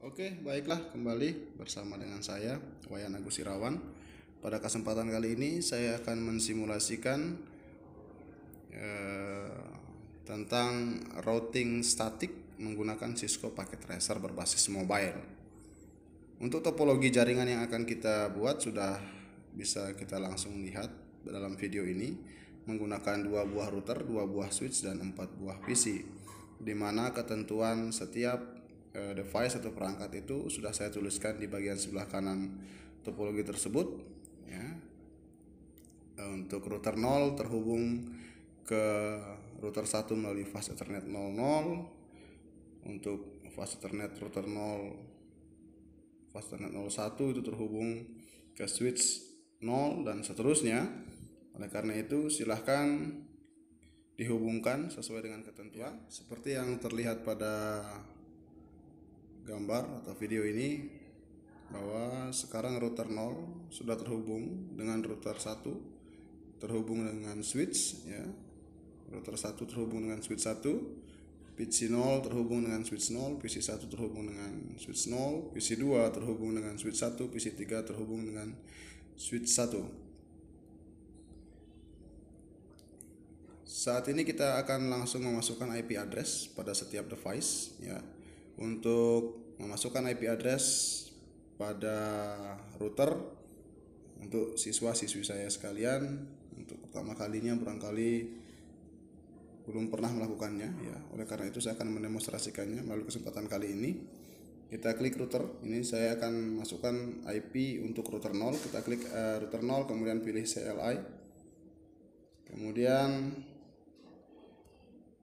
Oke, baiklah, kembali bersama dengan saya, Wayan Agus Irawan. Pada kesempatan kali ini saya akan mensimulasikan tentang routing statik menggunakan Cisco Packet Tracer berbasis mobile. Untuk topologi jaringan yang akan kita buat sudah bisa kita langsung lihat dalam video ini, menggunakan 2 buah router, 2 buah switch, dan 4 buah PC, di mana ketentuan setiap device atau perangkat itu sudah saya tuliskan di bagian sebelah kanan topologi tersebut ya. Untuk router 0 terhubung ke router 1 melalui fast ethernet 00. Untuk fast ethernet router 0 fast ethernet 01 itu terhubung ke switch 0 dan seterusnya. Oleh karena itu silahkan dihubungkan sesuai dengan ketentuan seperti yang terlihat pada gambar atau video ini, bahwa sekarang router 0 sudah terhubung dengan router 1, terhubung dengan switch ya. Router 1 terhubung dengan switch 1, PC 0 terhubung dengan switch 0, PC 1 terhubung dengan switch 0, PC 2 terhubung dengan switch 1, PC 3 terhubung dengan switch 1. Saat ini kita akan langsung memasukkan IP address pada setiap device ya. Untuk memasukkan IP address pada router, untuk siswa-siswi saya sekalian, untuk pertama kalinya barangkali belum pernah melakukannya ya. Oleh karena itu saya akan mendemonstrasikannya melalui kesempatan kali ini. Kita klik router, ini saya akan masukkan IP untuk router 0. Kita klik router 0, kemudian pilih CLI, kemudian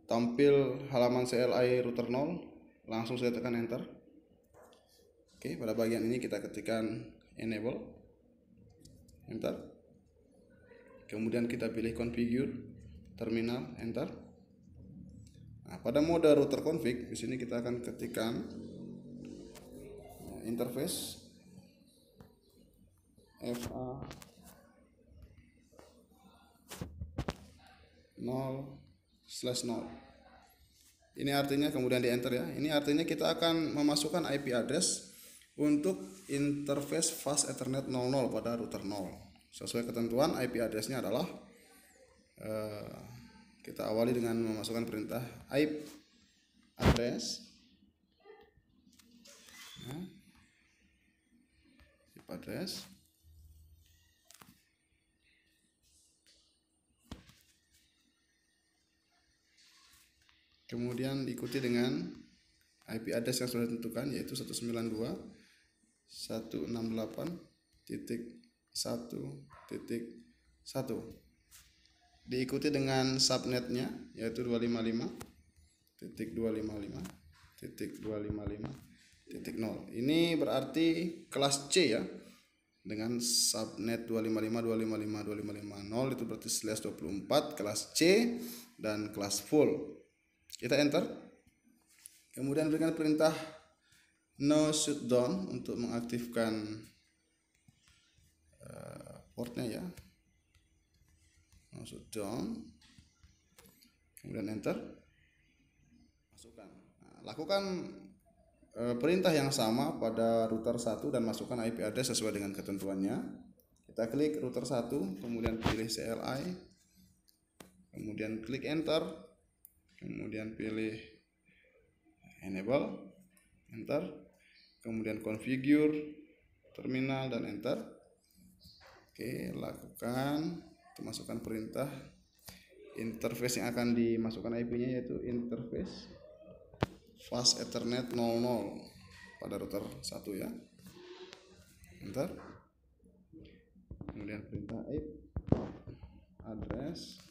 tampil halaman CLI router 0. Langsung saya tekan enter. Oke, pada bagian ini kita ketikkan enable, enter. Kemudian kita pilih configure terminal, enter. Nah, pada mode router config di sini kita akan ketikkan interface FA 0/0. Ini artinya, kemudian di enter ya. Ini artinya kita akan memasukkan IP address untuk interface fast ethernet 00 pada router 0. Sesuai ketentuan IP addressnya adalah kita awali dengan memasukkan perintah IP address ya. IP address, kemudian diikuti dengan IP address yang sudah ditentukan, yaitu 192.168.1.1. Diikuti dengan subnetnya, yaitu 255.255.255.0. Ini berarti kelas C ya. Dengan subnet 255.255.255.0 itu berarti /24 kelas C dan kelas full. Kita enter, kemudian berikan perintah no shutdown untuk mengaktifkan portnya ya, no shutdown, kemudian enter, masukkan. Nah, lakukan perintah yang sama pada router 1 dan masukkan IP address sesuai dengan ketentuannya. Kita klik router 1, kemudian pilih CLI, kemudian klik enter, kemudian pilih enable, enter, kemudian configure terminal dan enter. Oke, lakukan untuk masukkan perintah interface yang akan dimasukkan IP-nya, yaitu interface fast ethernet 00 pada router 1 ya. Enter, kemudian perintah IP address,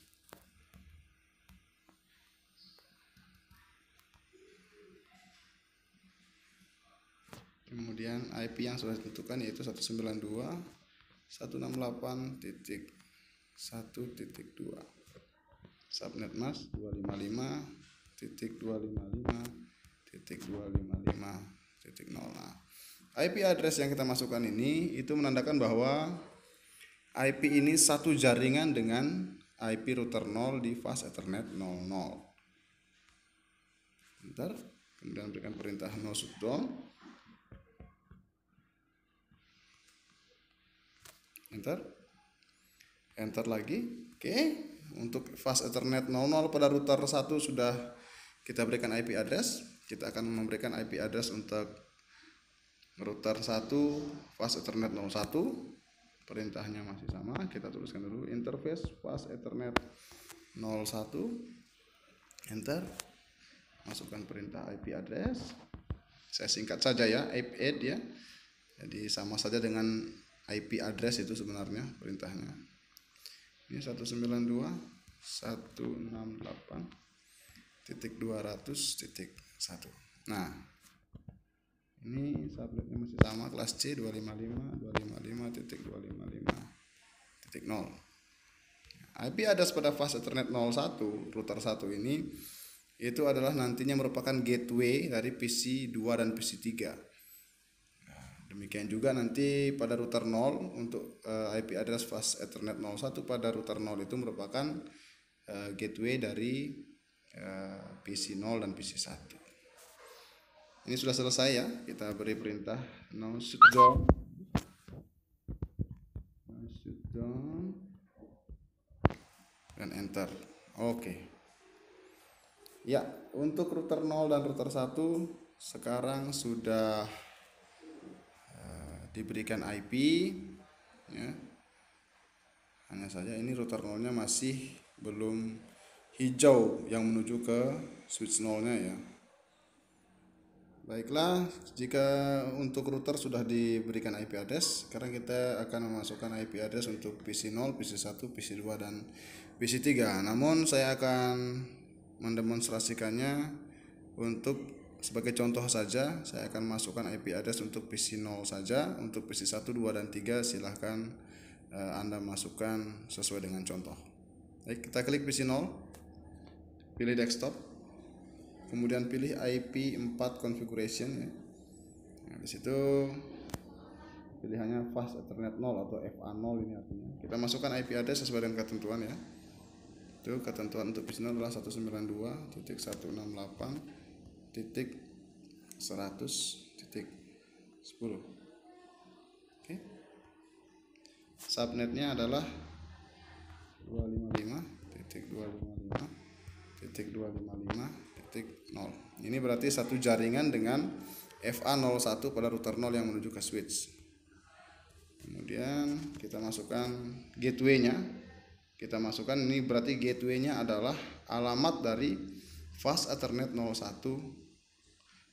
kemudian IP yang sudah ditentukan, yaitu 192.168.1.2, subnet mask 255.255.255.0. Nah, IP address yang kita masukkan ini itu menandakan bahwa IP ini satu jaringan dengan IP router 0 di fast ethernet 00. Bentar, kemudian berikan perintah no shutdown, enter lagi. Oke, untuk fast Ethernet 00 pada router 1 sudah kita berikan IP address. Kita akan memberikan IP address untuk router 1 fast Ethernet 01. Perintahnya masih sama, kita tuliskan dulu interface fast Ethernet 01, enter, masukkan perintah IP address. Saya singkat saja ya, IP8 ya. Jadi sama saja dengan IP address itu sebenarnya perintahnya. Ini 192.168.200.1. Nah, ini subnetnya masih sama, kelas C 255.255.255.0. IP address pada fast Ethernet 01 router 1 ini itu adalah nantinya merupakan gateway dari PC 2 dan PC 3. Demikian juga nanti pada router 0 untuk IP address fast Ethernet 01 pada router 0 itu merupakan gateway dari PC 0 dan PC 1. Ini sudah selesai ya, kita beri perintah now shutdown, dan enter. Oke. Ya, untuk router 0 dan router 1 sekarang sudah diberikan IP ya. Hanya saja ini router 0-nya masih belum hijau yang menuju ke switch 0-nya ya. Baiklah, jika untuk router sudah diberikan IP address, sekarang kita akan memasukkan IP address untuk PC 0, PC 1, PC 2 dan PC 3. Namun saya akan mendemonstrasikannya untuk sebagai contoh saja. Saya akan masukkan IP address untuk PC 0 saja. Untuk PC 1, 2 dan 3 silahkan Anda masukkan sesuai dengan contoh. Baik, kita klik PC 0, pilih desktop. Kemudian pilih IP4 configuration ya. Nah, di situ pilihannya fast Ethernet 0 atau FA0 ini artinya. Kita masukkan IP address sesuai dengan ketentuan ya. Itu ketentuan untuk PC 0 adalah 192.168.100.10. Oke. Subnetnya adalah 255.255.255.0. Ini berarti satu jaringan dengan FA01 pada router 0 yang menuju ke switch. Kemudian kita masukkan gateway-nya. Kita masukkan ini berarti gateway-nya adalah alamat dari fast Ethernet 01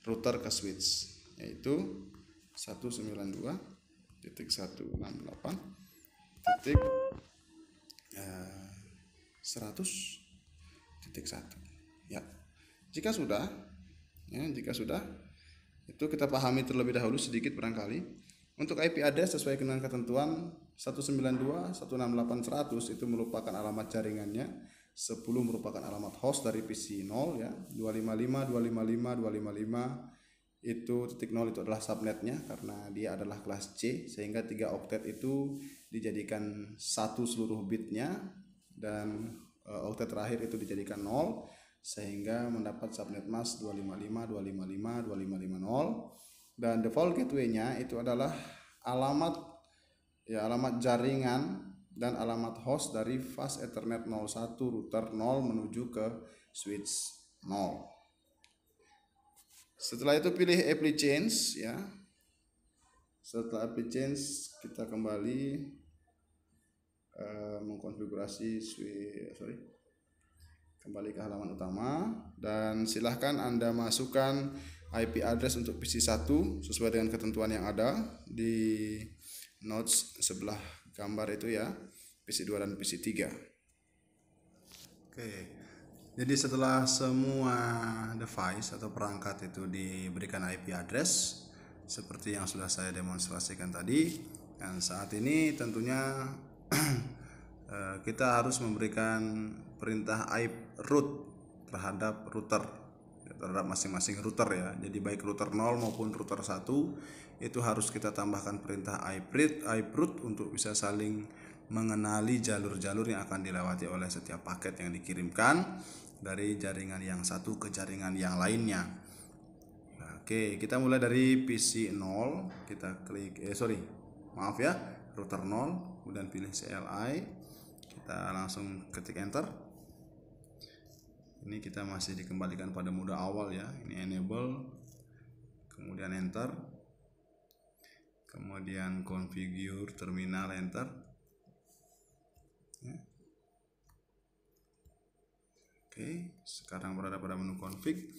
router ke switch, yaitu 192.168.100.1. Ya. Jika sudah, itu kita pahami terlebih dahulu sedikit barangkali. Untuk IP address sesuai dengan ketentuan 192.168.100 itu merupakan alamat jaringannya, 10 merupakan alamat host dari PC 0 ya, 255.255.255 itu titik 0 itu adalah subnetnya karena dia adalah kelas C, sehingga 3 oktet itu dijadikan satu seluruh bitnya dan oktet terakhir itu dijadikan 0. Sehingga mendapat subnet mask 255.255.255.0 dan default gateway-nya itu adalah alamat jaringan dan alamat host dari fast Ethernet 01 router 0 menuju ke switch 0. Setelah itu pilih apply change ya. Setelah apply change kita kembali mengkonfigurasi kembali ke halaman utama dan silahkan Anda masukkan IP address untuk PC 1 sesuai dengan ketentuan yang ada di notes sebelah gambar itu ya, PC 2 dan PC 3. Oke. Jadi setelah semua device atau perangkat itu diberikan IP address seperti yang sudah saya demonstrasikan tadi, dan saat ini tentunya kita harus memberikan perintah IP root terhadap masing-masing router ya. Jadi baik router 0 maupun router 1 itu harus kita tambahkan perintah IP root untuk bisa saling mengenali jalur-jalur yang akan dilewati oleh setiap paket yang dikirimkan dari jaringan yang satu ke jaringan yang lainnya. Oke, kita mulai dari PC 0, kita klik router 0, kemudian pilih CLI, kita langsung ketik enter. Ini kita masih dikembalikan pada mode awal ya. Ini enable, kemudian enter, kemudian configure terminal, enter ya. Oke, sekarang berada pada menu config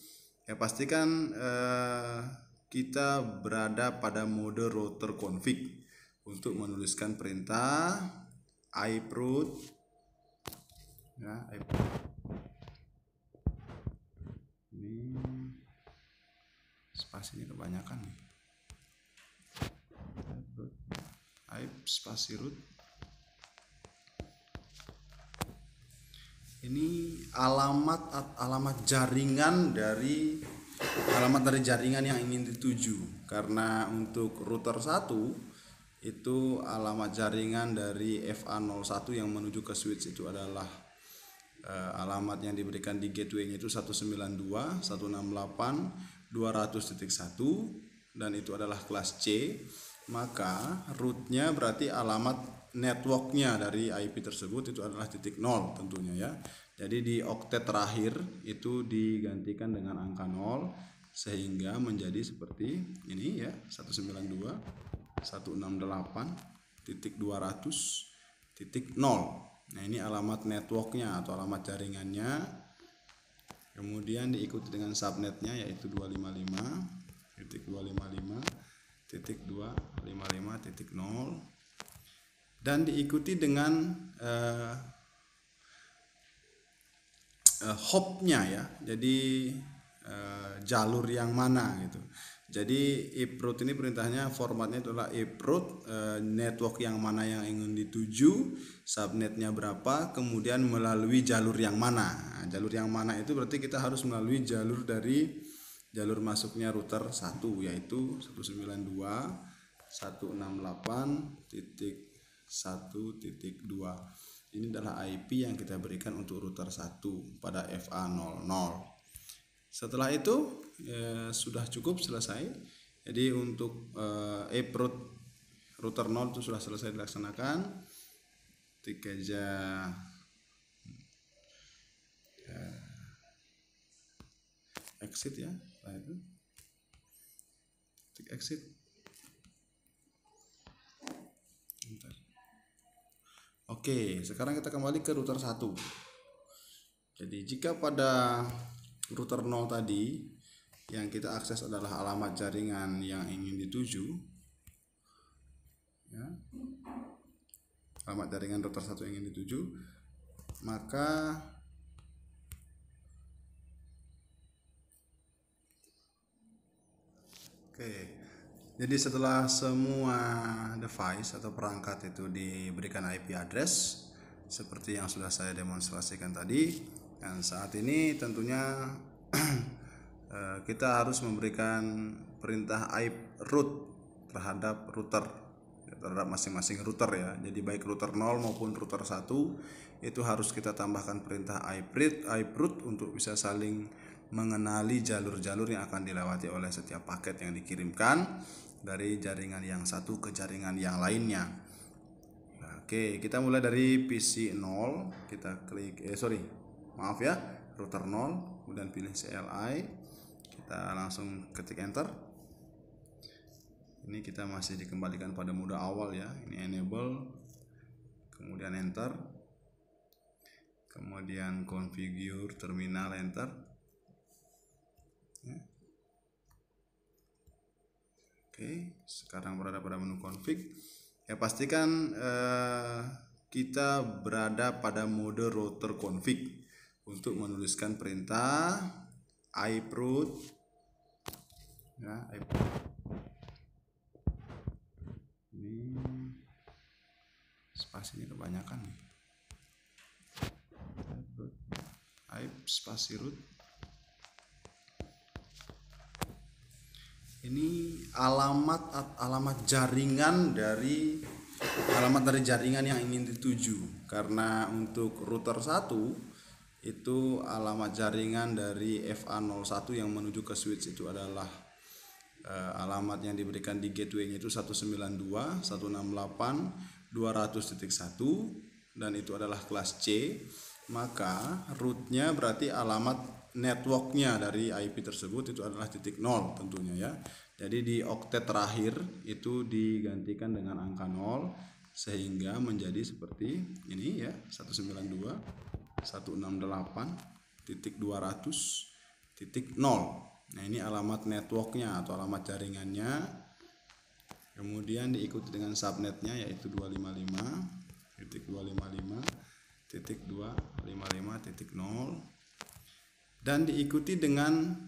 ya. Pastikan kita berada pada mode router config untuk menuliskan perintah iproot ya, ini spasinya kebanyakan nih. Spasi root. Ini alamat jaringan dari jaringan yang ingin dituju. Karena untuk router 1 itu alamat jaringan dari FA01 yang menuju ke switch itu adalah alamat yang diberikan di gateway-nya itu 192.168.200.1 dan itu adalah kelas C. Maka rootnya berarti alamat networknya dari IP tersebut itu adalah titik 0 tentunya ya. Jadi di oktet terakhir itu digantikan dengan angka 0 sehingga menjadi seperti ini ya, 192.168.200.0. Nah, ini alamat networknya atau alamat jaringannya. Kemudian diikuti dengan subnetnya yaitu 255.255.255.0 dan diikuti dengan hopnya ya. Jadi jalur yang mana gitu. Jadi iproot ini perintahnya formatnya adalah iproot network yang mana yang ingin dituju, subnetnya berapa, kemudian melalui jalur yang mana. Nah, jalur yang mana itu berarti kita harus melalui jalur dari jalur masuknya router 1 yaitu 192.168.1.2. Ini adalah IP yang kita berikan untuk router 1 pada FA00. Setelah itu sudah cukup selesai. Jadi untuk iproot router 0 itu sudah selesai dilaksanakan. Ketik aja exit ya. Setelah itu ketik exit. Bentar. Oke, sekarang kita kembali ke router 1. Jadi jika pada router 0 tadi yang kita akses adalah alamat jaringan yang ingin dituju ya, alamat jaringan router 1 yang ingin dituju, maka jadi setelah semua device atau perangkat itu diberikan IP address seperti yang sudah saya demonstrasikan tadi, dan saat ini tentunya kita harus memberikan perintah iproot terhadap router, terhadap masing-masing router ya. Jadi baik router 0 maupun router 1 itu harus kita tambahkan perintah iproot untuk bisa saling mengenali jalur-jalur yang akan dilewati oleh setiap paket yang dikirimkan dari jaringan yang satu ke jaringan yang lainnya. Oke, kita mulai dari PC 0, kita klik router 0, kemudian pilih CLI, kita langsung ketik enter. Ini kita masih dikembalikan pada mode awal ya. Ini enable, kemudian enter, kemudian configure terminal, enter ya. Oke, sekarang berada pada menu config ya. Pastikan kita berada pada mode router config untuk menuliskan perintah iproot ya, ini spasinya kebanyakan nih. Spasi root. Ini alamat jaringan dari jaringan yang ingin dituju. Karena untuk router 1 itu alamat jaringan dari FA01 yang menuju ke switch itu adalah alamat yang diberikan di gateway-nya itu 192.168.200.1 200.1 dan itu adalah kelas C, maka rootnya berarti alamat networknya dari IP tersebut itu adalah titik 0 tentunya ya. Jadi di oktet terakhir itu digantikan dengan angka 0 sehingga menjadi seperti ini ya, 192.168.200.0. Nah, ini alamat networknya atau alamat jaringannya. Kemudian diikuti dengan subnetnya yaitu 255.255.255.0 dan diikuti dengan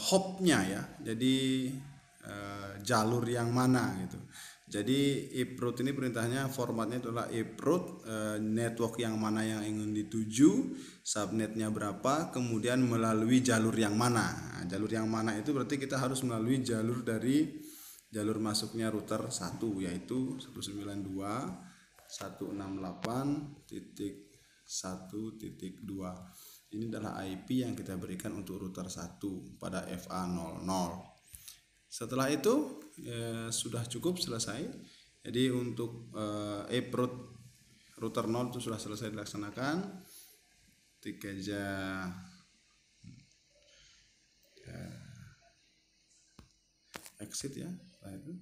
hopnya ya. Jadi jalur yang mana gitu. Jadi iproot ini perintahnya formatnya adalah iproot network yang mana yang ingin dituju, subnetnya berapa, kemudian melalui jalur yang mana. Nah, jalur yang mana itu berarti kita harus melalui jalur dari jalur masuknya router 1 yaitu 192.168.1.2. Ini adalah IP yang kita berikan untuk router 1 pada FA00. Setelah itu sudah cukup selesai. Jadi untuk iproot router 0 itu sudah selesai dilaksanakan. Ketik aja exit ya. Setelah itu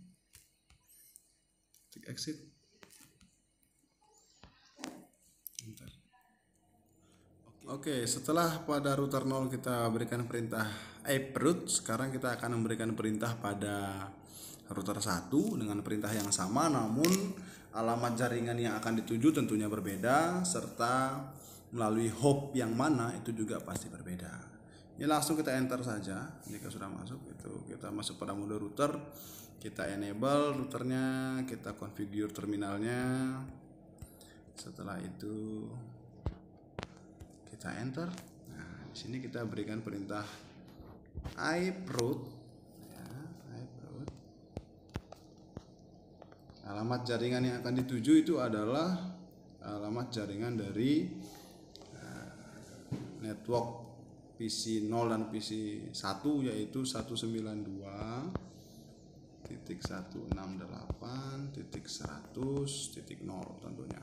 ketik exit. Oke, setelah pada router 0 kita berikan perintah iproot, sekarang kita akan memberikan perintah pada router 1 dengan perintah yang sama, namun alamat jaringan yang akan dituju tentunya berbeda, serta melalui hop yang mana itu juga pasti berbeda. Ini langsung kita enter saja. Jika sudah masuk, itu kita masuk pada mode router, kita enable routernya, kita configure terminalnya. Setelah itu kita enter. Nah, di sini kita berikan perintah iproot ya, iproot. Alamat jaringan yang akan dituju itu adalah alamat jaringan dari network PC 0 dan PC 1 yaitu 192.168.100.0 tentunya.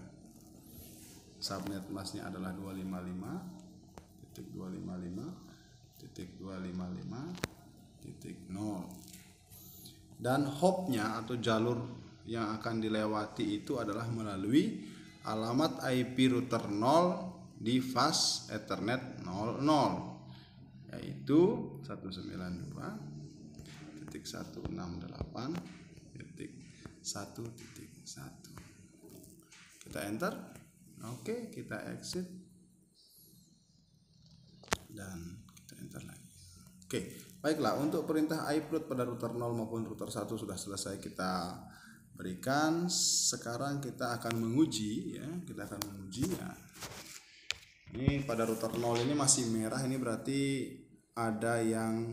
Subnet masnya adalah 255.255.255.0 dan hopnya atau jalur yang akan dilewati itu adalah melalui alamat IP router 0 di fast Ethernet 00 yaitu 192.168.1.1. Kita enter. Oke, kita exit dan kita enter lagi. Oke, baiklah, untuk perintah iproot pada router 0 maupun router 1 sudah selesai kita berikan. Sekarang kita akan menguji ya, kita akan menguji ya. Ini pada router 0 ini masih merah, ini berarti ada yang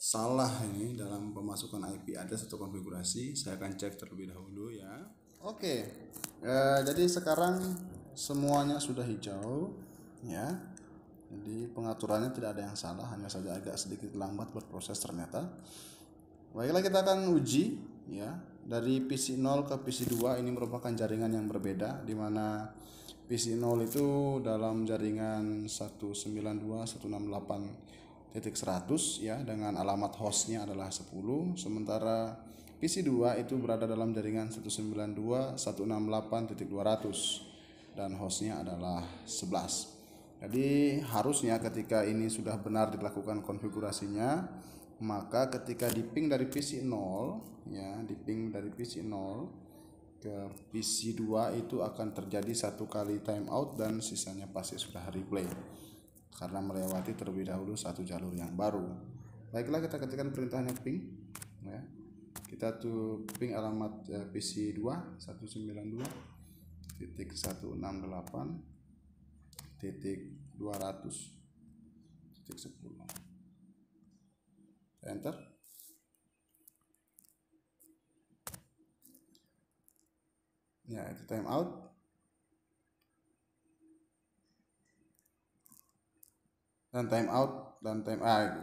salah ini dalam pemasukan IP address atau konfigurasi. Saya akan cek terlebih dahulu ya. Oke, jadi sekarang semuanya sudah hijau ya. Jadi pengaturannya tidak ada yang salah, hanya saja agak sedikit lambat berproses ternyata. Baiklah, kita akan uji ya. Dari PC 0 ke PC 2 ini merupakan jaringan yang berbeda, di mana PC 0 itu dalam jaringan 192.168.100 ya, dengan alamat hostnya adalah 10, sementara PC 2 itu berada dalam jaringan 192.168.200 dan hostnya adalah 11. Jadi harusnya ketika ini sudah benar dilakukan konfigurasinya, maka ketika di ping dari PC 0 ya, di ping dari PC 0 ke PC 2 itu akan terjadi satu kali timeout dan sisanya pasti sudah replay karena melewati terlebih dahulu satu jalur yang baru. Baiklah, kita ketikkan perintahnya ping ya. Kita tuh ping alamat PC 2 192.168.200.10. Enter. Ya, itu timeout. Dan timeout dan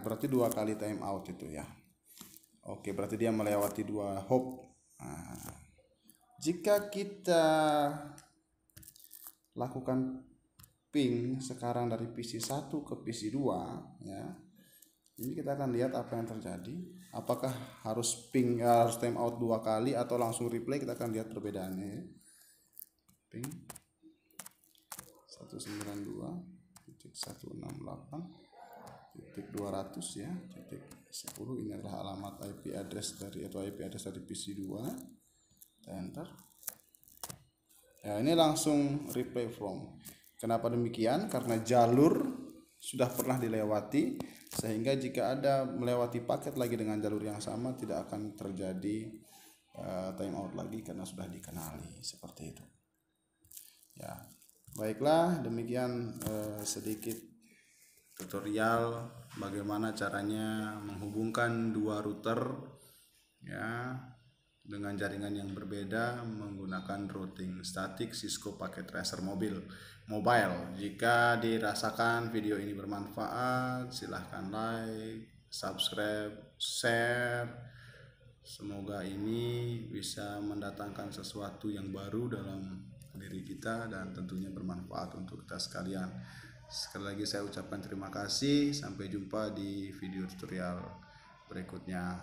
berarti dua kali timeout itu ya. Oke, berarti dia melewati 2 hop. Nah, jika kita lakukan ping sekarang dari PC 1 ke PC 2 ya. Ini kita akan lihat apa yang terjadi. Apakah harus ping harus timeout 2 kali atau langsung replay, kita akan lihat perbedaannya ya. Ping 192.168.200 ya, titik 10. Ini adalah alamat IP address dari PC 2. Kita enter. Ya, ini langsung replay from. Kenapa demikian? Karena jalur sudah pernah dilewati, sehingga jika ada melewati paket lagi dengan jalur yang sama tidak akan terjadi timeout lagi karena sudah dikenali seperti itu. Ya, baiklah, demikian sedikit tutorial bagaimana caranya menghubungkan 2 router ya dengan jaringan yang berbeda menggunakan routing statik Cisco Packet Tracer mobile. Jika dirasakan video ini bermanfaat, silahkan like, subscribe, share. Semoga ini bisa mendatangkan sesuatu yang baru dalam diri kita dan tentunya bermanfaat untuk kita sekalian. Sekali lagi saya ucapkan terima kasih. Sampai jumpa di video tutorial berikutnya.